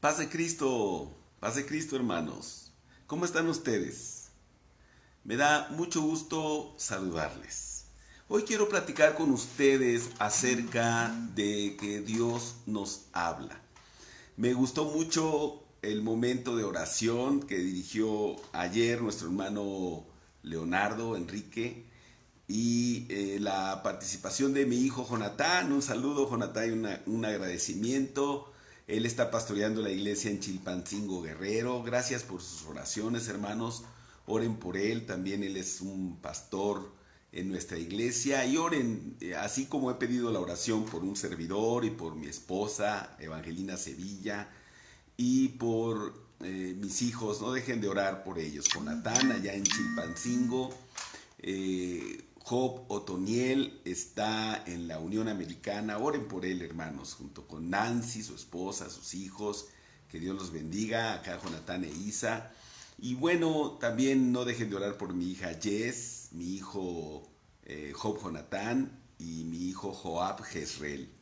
Paz de Cristo, hermanos. ¿Cómo están ustedes? Me da mucho gusto saludarles. Hoy quiero platicar con ustedes acerca de que Dios nos habla. Me gustó mucho el momento de oración que dirigió ayer nuestro hermano Leonardo Enrique y la participación de mi hijo Jonatán. Un saludo, Jonatán, y un agradecimiento. Él está pastoreando la iglesia en Chilpancingo, Guerrero. Gracias por sus oraciones, hermanos. Oren por él. También él es un pastor en nuestra iglesia. Y oren, así como he pedido la oración por un servidor y por mi esposa, Evangelina Sevilla, y por mis hijos. No dejen de orar por ellos. Jonatán, allá en Chilpancingo. Job Otoniel está en la Unión Americana. Oren por él, hermanos, junto con Nancy, su esposa, sus hijos. Que Dios los bendiga. Acá Jonatán e Isa. Y bueno, también no dejen de orar por mi hija Jess, mi hijo Job Jonatán y mi hijo Joab Jezreel.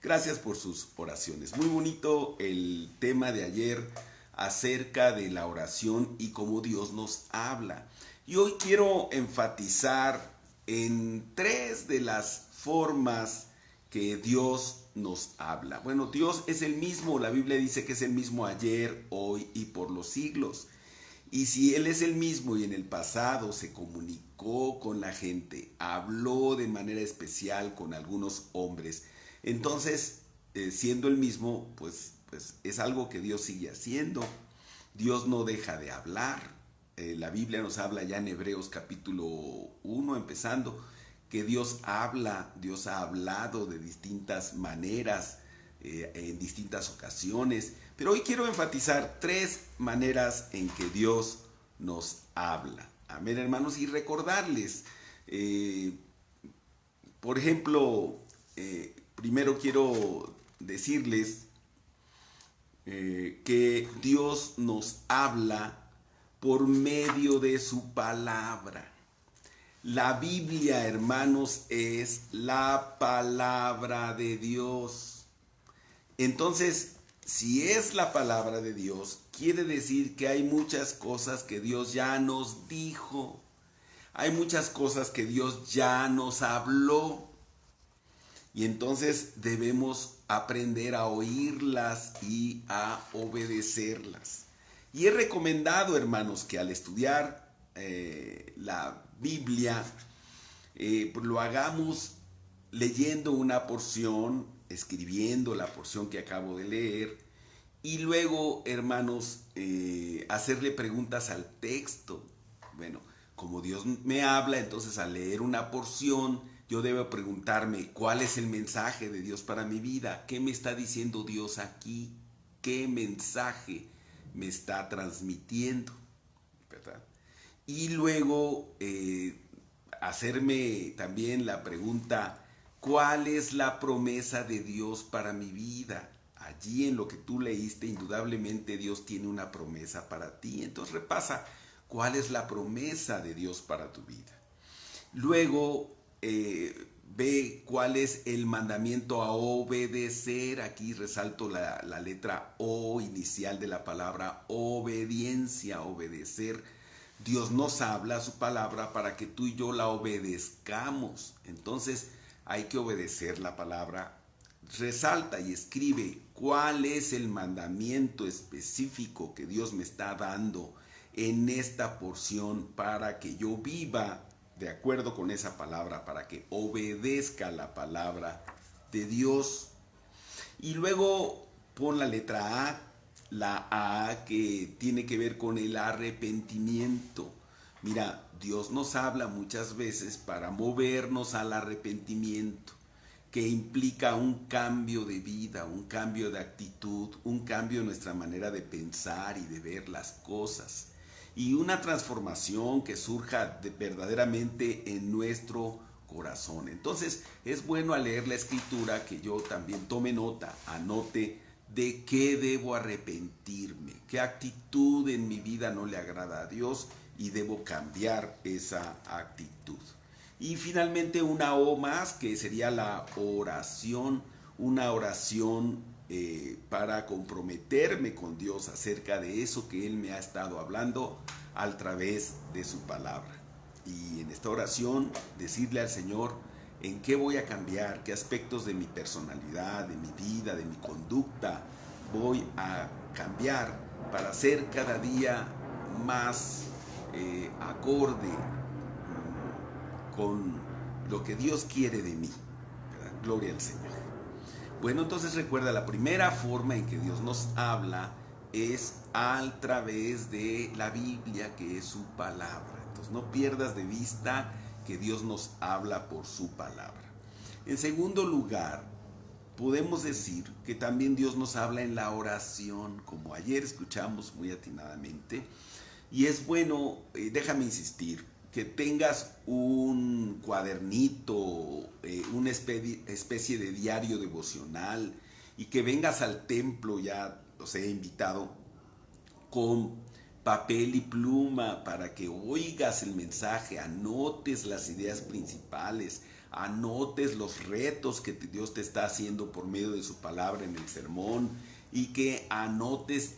Gracias por sus oraciones. Muy bonito el tema de ayer acerca de la oración y cómo Dios nos habla. Y hoy quiero enfatizar en tres de las formas que Dios nos habla. Bueno, Dios es el mismo, la Biblia dice que es el mismo ayer, hoy y por los siglos. Y si Él es el mismo y en el pasado se comunicó con la gente, habló de manera especial con algunos hombres, entonces, siendo el mismo, pues es algo que Dios sigue haciendo. Dios no deja de hablar. La Biblia nos habla ya en Hebreos capítulo 1, empezando, que Dios habla, Dios ha hablado de distintas maneras, en distintas ocasiones. Pero hoy quiero enfatizar tres maneras en que Dios nos habla. Amén, hermanos, y recordarles, por ejemplo, primero quiero decirles que Dios nos habla por medio de su palabra. La Biblia, hermanos, es la palabra de Dios. Entonces, si es la palabra de Dios, quiere decir que hay muchas cosas que Dios ya nos dijo. Hay muchas cosas que Dios ya nos habló. Y entonces debemos aprender a oírlas y a obedecerlas. Y he recomendado, hermanos, que al estudiar la Biblia, lo hagamos leyendo una porción, escribiendo la porción que acabo de leer, y luego, hermanos, hacerle preguntas al texto. Bueno, como Dios me habla, entonces al leer una porción, yo debo preguntarme cuál es el mensaje de Dios para mi vida. ¿Qué me está diciendo Dios aquí? ¿Qué mensaje me está transmitiendo? ¿Verdad? Y luego hacerme también la pregunta, ¿cuál es la promesa de Dios para mi vida? Allí en lo que tú leíste, indudablemente Dios tiene una promesa para ti. Entonces repasa, ¿cuál es la promesa de Dios para tu vida? Luego ve cuál es el mandamiento a obedecer. Aquí resalto la letra O inicial de la palabra obediencia, obedecer. Dios nos habla su palabra para que tú y yo la obedezcamos. Entonces hay que obedecer la palabra. Resalta y escribe cuál es el mandamiento específico que Dios me está dando en esta porción para que yo viva de acuerdo con esa palabra, para que obedezca la palabra de Dios. Y luego pon la letra A, la A que tiene que ver con el arrepentimiento. Mira, Dios nos habla muchas veces para movernos al arrepentimiento, que implica un cambio de vida, un cambio de actitud, un cambio en nuestra manera de pensar y de ver las cosas. Y una transformación que surja verdaderamente en nuestro corazón. Entonces es bueno al leer la escritura que yo también tome nota, anote de qué debo arrepentirme, qué actitud en mi vida no le agrada a Dios y debo cambiar esa actitud. Y finalmente una O más, que sería la oración, una oración para comprometerme con Dios acerca de eso que Él me ha estado hablando a través de su palabra. Y en esta oración decirle al Señor en qué voy a cambiar, qué aspectos de mi personalidad, de mi vida, de mi conducta voy a cambiar para ser cada día más acorde con lo que Dios quiere de mí. ¿Verdad? Gloria al Señor. Bueno, entonces recuerda, la primera forma en que Dios nos habla es a través de la Biblia, que es su palabra. Entonces no pierdas de vista que Dios nos habla por su palabra. En segundo lugar, podemos decir que también Dios nos habla en la oración, como ayer escuchamos muy atinadamente. Y es bueno, déjame insistir, que tengas un cuadernito, una especie de diario devocional, y que vengas al templo, ya los he invitado, con papel y pluma para que oigas el mensaje, anotes las ideas principales, anotes los retos que Dios te está haciendo por medio de su palabra en el sermón, y que anotes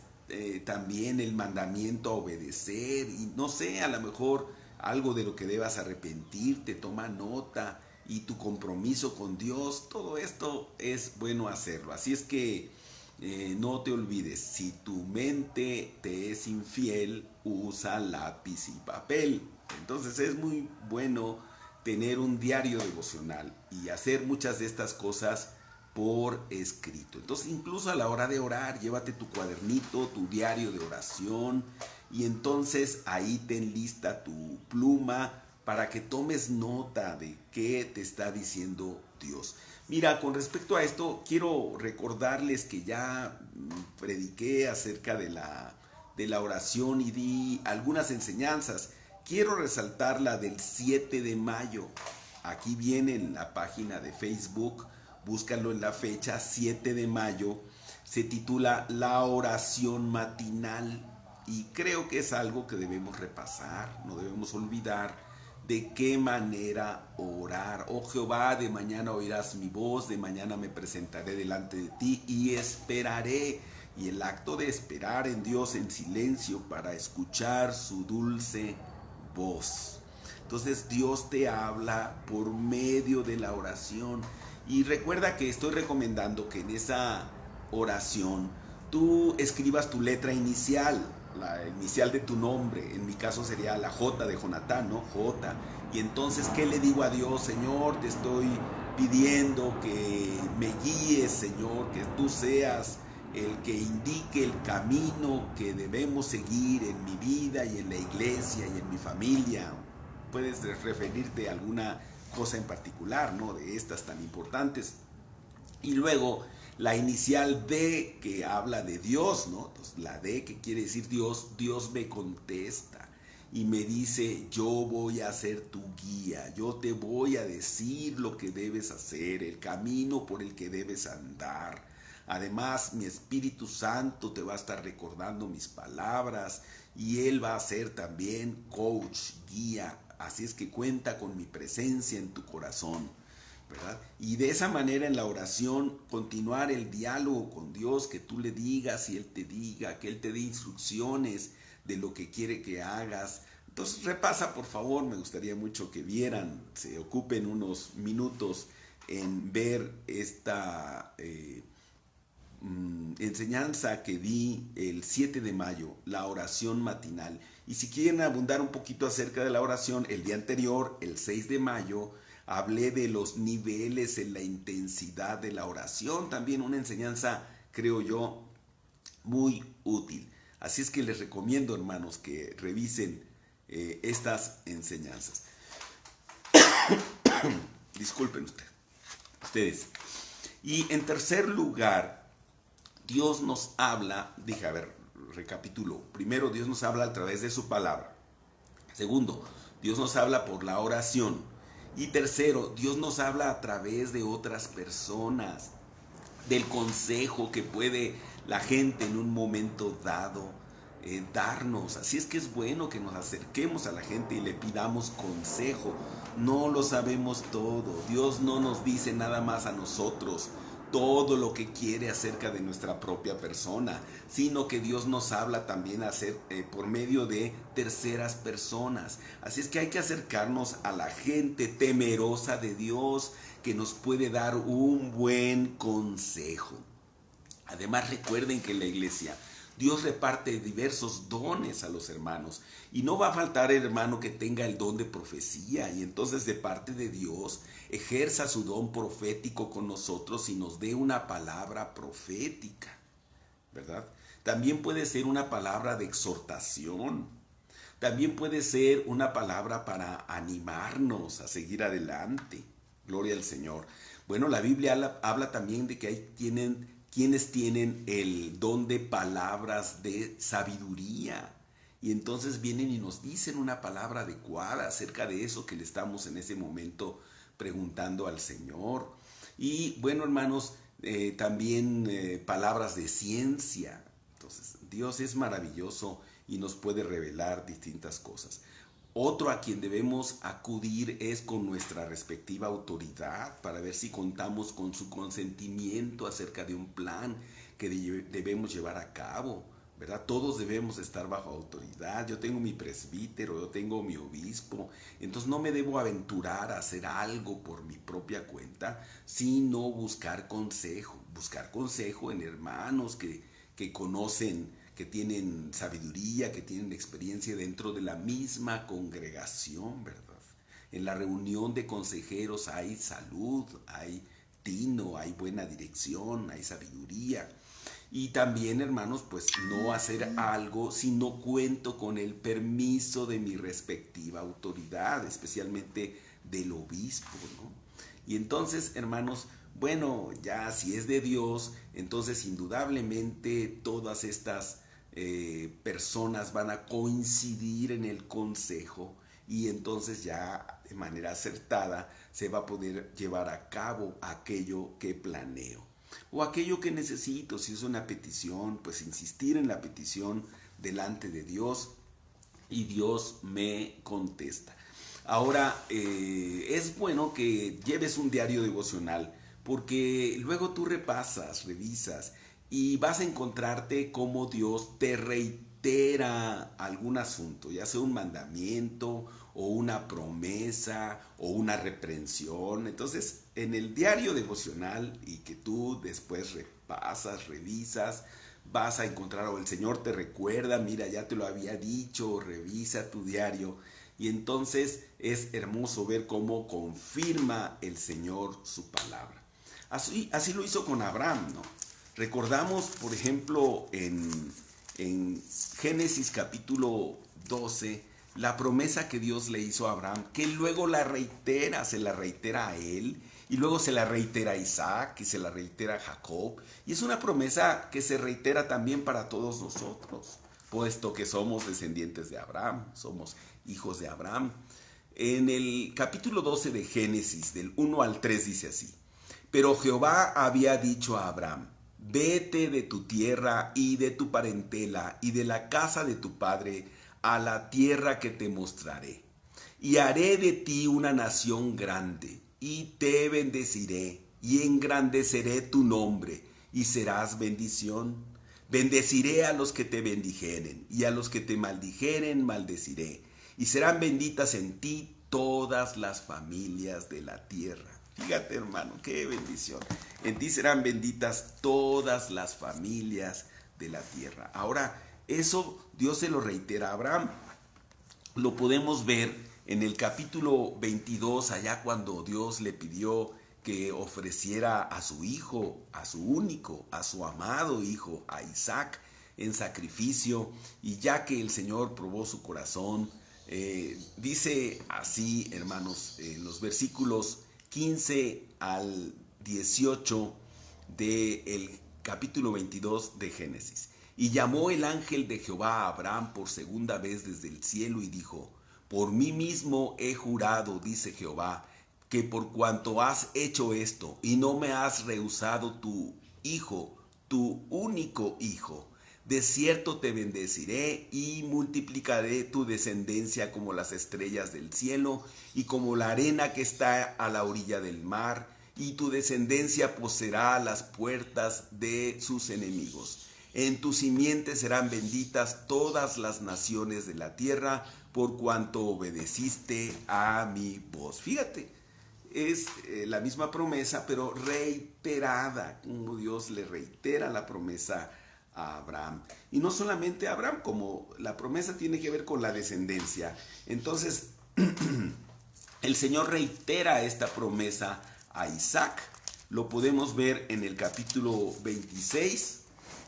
también el mandamiento a obedecer, y no sé, a lo mejor algo de lo que debas arrepentirte, toma nota, y tu compromiso con Dios. Todo esto es bueno hacerlo. Así es que no te olvides, si tu mente te es infiel, usa lápiz y papel. Entonces es muy bueno tener un diario devocional y hacer muchas de estas cosas por escrito. Entonces, incluso a la hora de orar, llévate tu cuadernito, tu diario de oración, y entonces ahí ten lista tu pluma para que tomes nota de qué te está diciendo Dios. Mira, con respecto a esto, quiero recordarles que ya prediqué acerca de la oración y di algunas enseñanzas. Quiero resaltar la del 7 de mayo. Aquí viene en la página de Facebook, búscalo en la fecha 7 de mayo. Se titula La oración matinal, y creo que es algo que debemos repasar, no debemos olvidar de qué manera orar. Oh Jehová, de mañana oirás mi voz, de mañana me presentaré delante de ti y esperaré. Y el acto de esperar en Dios en silencio para escuchar su dulce voz. Entonces Dios te habla por medio de la oración. Y recuerda que estoy recomendando que en esa oración tú escribas tu letra inicial, la inicial de tu nombre. En mi caso sería la J de Jonatán, ¿no? J. Y entonces, ¿qué le digo a Dios? Señor, te estoy pidiendo que me guíes, Señor, que tú seas el que indique el camino que debemos seguir en mi vida y en la iglesia y en mi familia. Puedes referirte a alguna cosa en particular, ¿no? De estas tan importantes. Y luego la inicial D, que habla de Dios, ¿no? Entonces, la D, que quiere decir Dios, Dios me contesta y me dice, yo voy a ser tu guía, yo te voy a decir lo que debes hacer, el camino por el que debes andar. Además, mi Espíritu Santo te va a estar recordando mis palabras y Él va a ser también coach, guía. Así es que cuenta con mi presencia en tu corazón, ¿verdad? Y de esa manera en la oración continuar el diálogo con Dios, que tú le digas y Él te diga, que Él te dé instrucciones de lo que quiere que hagas. Entonces repasa, por favor, me gustaría mucho que vieran, se ocupen unos minutos en ver esta enseñanza que di el 7 de mayo, la oración matinal. Y si quieren abundar un poquito acerca de la oración, el día anterior, el 6 de mayo, hablé de los niveles en la intensidad de la oración. También una enseñanza, creo yo, muy útil. Así es que les recomiendo, hermanos, que revisen estas enseñanzas. Disculpen ustedes. Y en tercer lugar, Dios nos habla, recapitulo. Primero, Dios nos habla a través de su palabra. Segundo, Dios nos habla por la oración. Y tercero, Dios nos habla a través de otras personas, del consejo que puede la gente en un momento dado darnos. Así es que es bueno que nos acerquemos a la gente y le pidamos consejo. No lo sabemos todo. Dios no nos dice nada más a nosotros todo lo que quiere acerca de nuestra propia persona, sino que Dios nos habla también por medio de terceras personas. Así es que hay que acercarnos a la gente temerosa de Dios que nos puede dar un buen consejo. Además, recuerden que en la iglesia Dios reparte diversos dones a los hermanos y no va a faltar hermano que tenga el don de profecía y entonces de parte de Dios ejerza su don profético con nosotros y nos dé una palabra profética, ¿verdad? También puede ser una palabra de exhortación, también puede ser una palabra para animarnos a seguir adelante. Gloria al Señor. Bueno, la Biblia habla también de que hay quienes tienen el don de palabras de sabiduría. Y entonces vienen y nos dicen una palabra adecuada acerca de eso que le estamos en ese momento preguntando al Señor. Y bueno, hermanos, también palabras de ciencia. Entonces, Dios es maravilloso y nos puede revelar distintas cosas. Otro a quien debemos acudir es con nuestra respectiva autoridad para ver si contamos con su consentimiento acerca de un plan que debemos llevar a cabo, ¿verdad? Todos debemos estar bajo autoridad. Yo tengo mi presbítero, yo tengo mi obispo, entonces no me debo aventurar a hacer algo por mi propia cuenta, sino buscar consejo en hermanos que conocen, que tienen sabiduría, que tienen experiencia dentro de la misma congregación, ¿verdad? En la reunión de consejeros hay salud, hay tino, hay buena dirección, hay sabiduría. Y también, hermanos, pues no hacer algo si no cuento con el permiso de mi respectiva autoridad, especialmente del obispo, ¿no? Y entonces, hermanos, bueno, ya si es de Dios, entonces indudablemente todas estas personas van a coincidir en el consejo y entonces ya de manera acertada se va a poder llevar a cabo aquello que planeo o aquello que necesito. Si es una petición, pues insistir en la petición delante de Dios y Dios me contesta. Ahora, es bueno que lleves un diario devocional porque luego tú repasas, revisas y vas a encontrarte cómo Dios te reitera algún asunto, ya sea un mandamiento o una promesa o una reprensión. Entonces, en el diario devocional y que tú después repasas, revisas, vas a encontrar o el Señor te recuerda, mira, ya te lo había dicho, revisa tu diario. Y entonces es hermoso ver cómo confirma el Señor su palabra. Así lo hizo con Abraham, ¿no? Recordamos, por ejemplo, en Génesis capítulo 12, la promesa que Dios le hizo a Abraham, que luego se la reitera a él, y luego se la reitera a Isaac, y se la reitera a Jacob. Y es una promesa que se reitera también para todos nosotros, puesto que somos descendientes de Abraham, somos hijos de Abraham. En el capítulo 12 de Génesis, del 1 al 3, dice así: Pero Jehová había dicho a Abraham: Vete de tu tierra y de tu parentela y de la casa de tu padre a la tierra que te mostraré. Y haré de ti una nación grande, y te bendeciré, y engrandeceré tu nombre, y serás bendición. Bendeciré a los que te bendijeren, y a los que te maldijeren maldeciré, y serán benditas en ti todas las familias de la tierra. Fíjate, hermano, qué bendición. En ti serán benditas todas las familias de la tierra. Ahora, eso Dios se lo reitera a Abraham. Lo podemos ver en el capítulo 22, allá cuando Dios le pidió que ofreciera a su hijo, a su único, a su amado hijo, a Isaac, en sacrificio. Y ya que el Señor probó su corazón, dice así, hermanos, en los versículos 15 al 18 del capítulo 22 de Génesis. Y llamó el ángel de Jehová a Abraham por segunda vez desde el cielo y dijo: Por mí mismo he jurado, dice Jehová, que por cuanto has hecho esto y no me has rehusado tu hijo, tu único hijo, de cierto te bendeciré y multiplicaré tu descendencia como las estrellas del cielo y como la arena que está a la orilla del mar, y tu descendencia poseerá las puertas de sus enemigos. En tu simiente serán benditas todas las naciones de la tierra, por cuanto obedeciste a mi voz. Fíjate, es la misma promesa, pero reiterada, como Dios le reitera la promesa a Abraham. Y no solamente a Abraham, como la promesa tiene que ver con la descendencia. Entonces, el Señor reitera esta promesa a Isaac. Lo podemos ver en el capítulo 26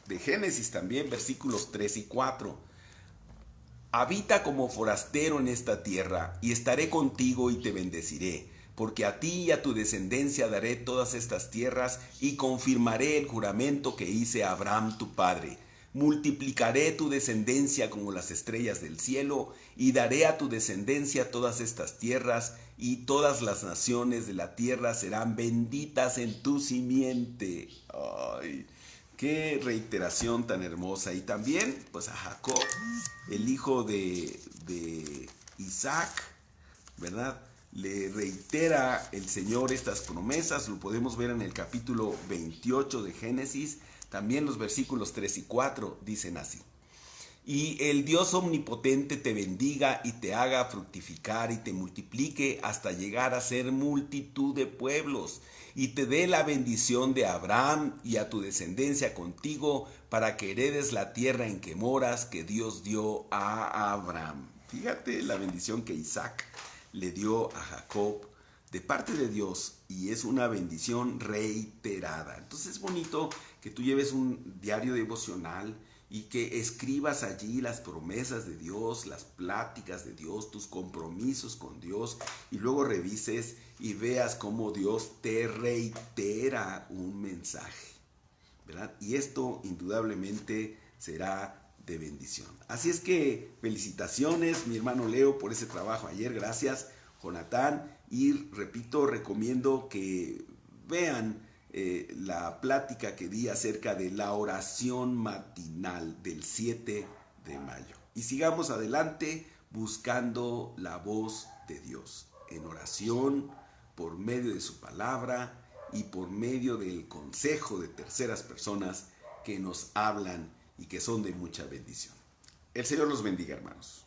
de Génesis también, versículos 3 y 4. Habita como forastero en esta tierra, y estaré contigo y te bendeciré, porque a ti y a tu descendencia daré todas estas tierras, y confirmaré el juramento que hice a Abraham tu padre. Multiplicaré tu descendencia como las estrellas del cielo, y daré a tu descendencia todas estas tierras, y todas las naciones de la tierra serán benditas en tu simiente. Ay, qué reiteración tan hermosa. Y también, pues a Jacob, el hijo de Isaac, ¿verdad? Le reitera el Señor estas promesas. Lo podemos ver en el capítulo 28 de Génesis. También los versículos 3 y 4 dicen así. Y el Dios omnipotente te bendiga y te haga fructificar y te multiplique hasta llegar a ser multitud de pueblos, y te dé la bendición de Abraham y a tu descendencia contigo, para que heredes la tierra en que moras, que Dios dio a Abraham. Fíjate la bendición que Isaac le dio a Jacob de parte de Dios, y es una bendición reiterada. Entonces es bonito que tú lleves un diario devocional y que escribas allí las promesas de Dios, las pláticas de Dios, tus compromisos con Dios, y luego revises y veas cómo Dios te reitera un mensaje, ¿verdad? Y esto indudablemente será de bendición. Así es que felicitaciones, mi hermano Leo, por ese trabajo ayer. Gracias, Jonatán. Y repito, recomiendo que vean la plática que di acerca de la oración matinal del 7 de mayo. Y sigamos adelante buscando la voz de Dios en oración, por medio de su palabra y por medio del consejo de terceras personas que nos hablan y que son de mucha bendición. El Señor los bendiga, hermanos.